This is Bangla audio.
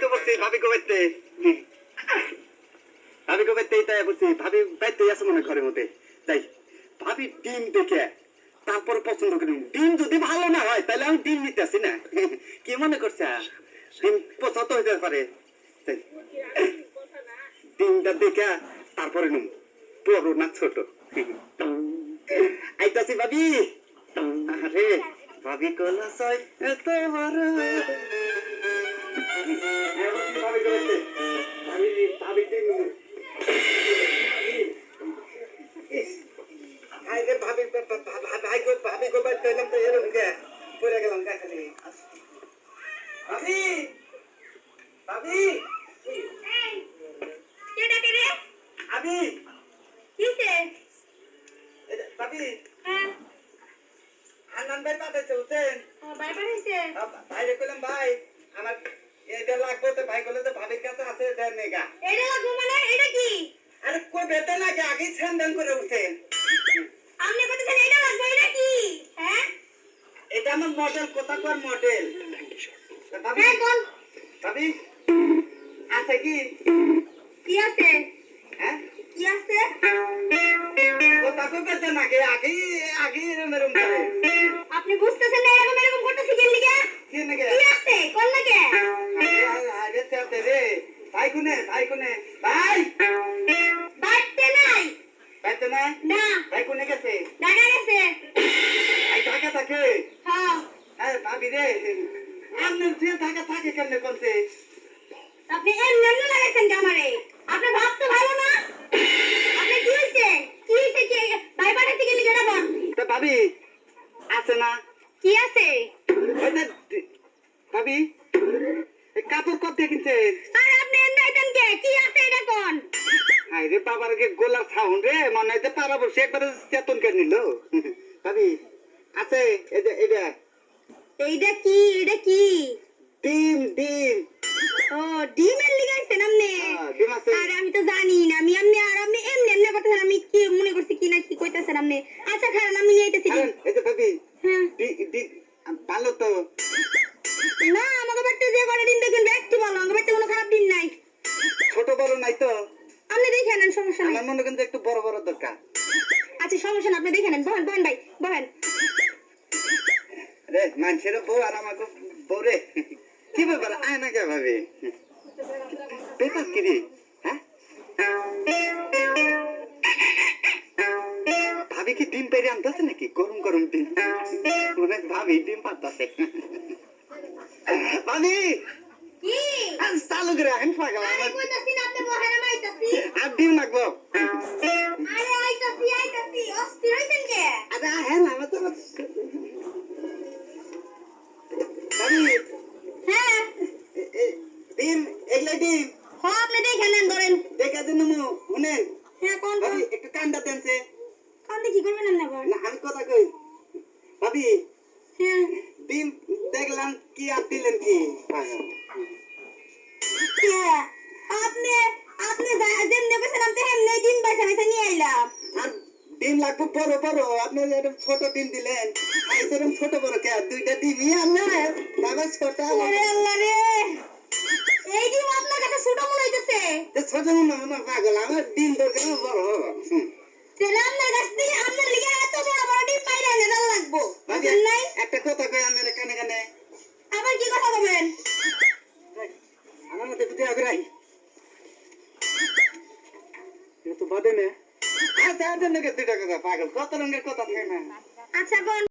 তো বলছি ভাবি কো বাইতে ভাবি কো বাইতে তাই বলছি ভাবি বাইতে আছে মনে ঘরের মধ্যে তাই ভাবি ডিম দেখে তারপর পছন্দ করি ডিম যদি ভালো না হয় তাহলে আমি ডিম নিতে আসি না কি মনে করছে ডিম পছন্দ হইতে পারে ডিমটা দেখে তারপরে নুন বড় না ছোট আইতাছি ভাবি আরে ভাবি কলা সয় এত বড় ভাবি কইতে ভাবি ভাবি ডিম আইরে ভাবি ভাবি কো বাইতে এলাম তো এরকম কে পড়ে গেলাম খালি ভাবি ভাবি কে ডাকে রে ভাবি কিসে ভাবি হ্যাঁ আনন্দ ভাই পাতে চলছেন বাইবার হইছে ভাইরে কইলাম ভাই আমার এটা লাগবে তো ভাই বলে তো ভাবির কাছে আছে দেন নেগা এটা লাগবে মানে এটা কি আরে কই বেতে লাগে আগে ছানদান করে উঠেন আপনি কইতেছেন এটা লাগবে এটা কি হ্যাঁ এটা আমার মডেল কোথা কোন মডেল ভাবি হ্যাঁ কোন ভাবি আছে কি কি আছে হ্যাঁ কি আছে কোথা কই বেতে লাগে আগে আগে এরম করে আপনি বুঝতেছেন না এরকম এরকম করতেছি কেন লিগা কি নাকি কি আছে কোন লাগে আরে তেতে রে ভাই কোনে ভাই বাইতে নাই বাইতে না না ভাই কোনে গেছে ঢাকা গেছে আই ঢাকা থাকে হ্যাঁ আরে ভাবি রে আমনে তুই ঢাকা থাকে কেমনে কোনছে আপনি এমনি এমনি লাগাইছেন আমারে আপনি ভাব তো ভালো না আপনি কি হইছে কি বাইবার থেকে লিগা না বল তো ভাবি আছে না কি আছে ওই যে ভাবি এই কাপড় কত দিয়ে কিনছে আরে আপনি এন্ড আইতেন কে কি আছে এটা কোন আই রে বাবার কে গোলার সাউন্ড রে মনে হয় যে পারা বসে একবার চেতন করে নিল ভাবি আছে এটা এইটা কি ডিম ও ডিমের লিগাইছেন আপনি ডিম আছে আরে আমি তো জানি না আমি এমনি এমনি করতেছেন আমি কি মনে করছি কি না কি কইতাছেন আপনি আচ্ছা খারাপ আমি নিয়ে আইতেছি এই যে ভাবি হ্যাঁ ভালো তো না আমাকে বাড়িতে যে করে ডিম দেখবেন একটু ভালো আমাকে বাড়িতে কোনো খারাপ ডিম নাই ছোট বড় নাই তো আপনি দেখে নেন সমস্যা নাই আমার মনে কিন্তু একটু বড় বড় দরকার আচ্ছা সমস্যা না আপনি দেখে নেন বহেন ভাই বহেন রে মানুষের বউ আর আমাকে বউ রে কি ব্যাপার আয় না কে ভাবি বেকার কি রে হ্যাঁ ভাবি কি ডিম পেরে আনতেছে নাকি গরম ডিম মনে ভাবি ডিম পাতাছে ভাবি কি চালু করে আহেন পাগল আরে কইতাছি না আপনি বহেন আমি আইতাছি আর ডিম লাগবো আরে আইতাছি অস্থির হইছেন কে আরে আহেন আমার তো ভাবি হ্যাঁ ডিম এগুলা ডিম হ্যাঁ আপনি দেখে নেন ধরেন দেখা দিন শুনেন হ্যাঁ কোন ভাবি একটু কান্ডা দেনছে কান্দে কি করবেন না আবার না আমি কথা কই ভাবি হ্যাঁ ডিম দেখলাম কি আর দিলেন কি আপনি যেমনি কইছেন আমি তেমনি ডিম বাইসা নিয়ে আইলাম আর ডিম লাগবে বড় আপনি এরকম ছোট ডিম দিলেন এরকম ছোট বড় কে দুইটা ডিমই আনলেন তারপর ছোট ওরে আল্লাহ রে এই ডিম আপনার কাছে ছোট মনে হইতেছে ছোট মনে পাগল আমার ডিম দরকার বড় তাহলে আপনার কাছ থেকে আপনার লিগে এত বড় ডিম পাইলে না লাগবো বুঝেন নাই একটা কথা কই আনের কানে আবার কি কথা বলবেন আমার মতে বুঝে আগ্রাই এ তো বাদে না আচ্ছা আচ্ছা নাকি দুইটা কথা পাগল কত রঙের কথা থাকে না আচ্ছা কোন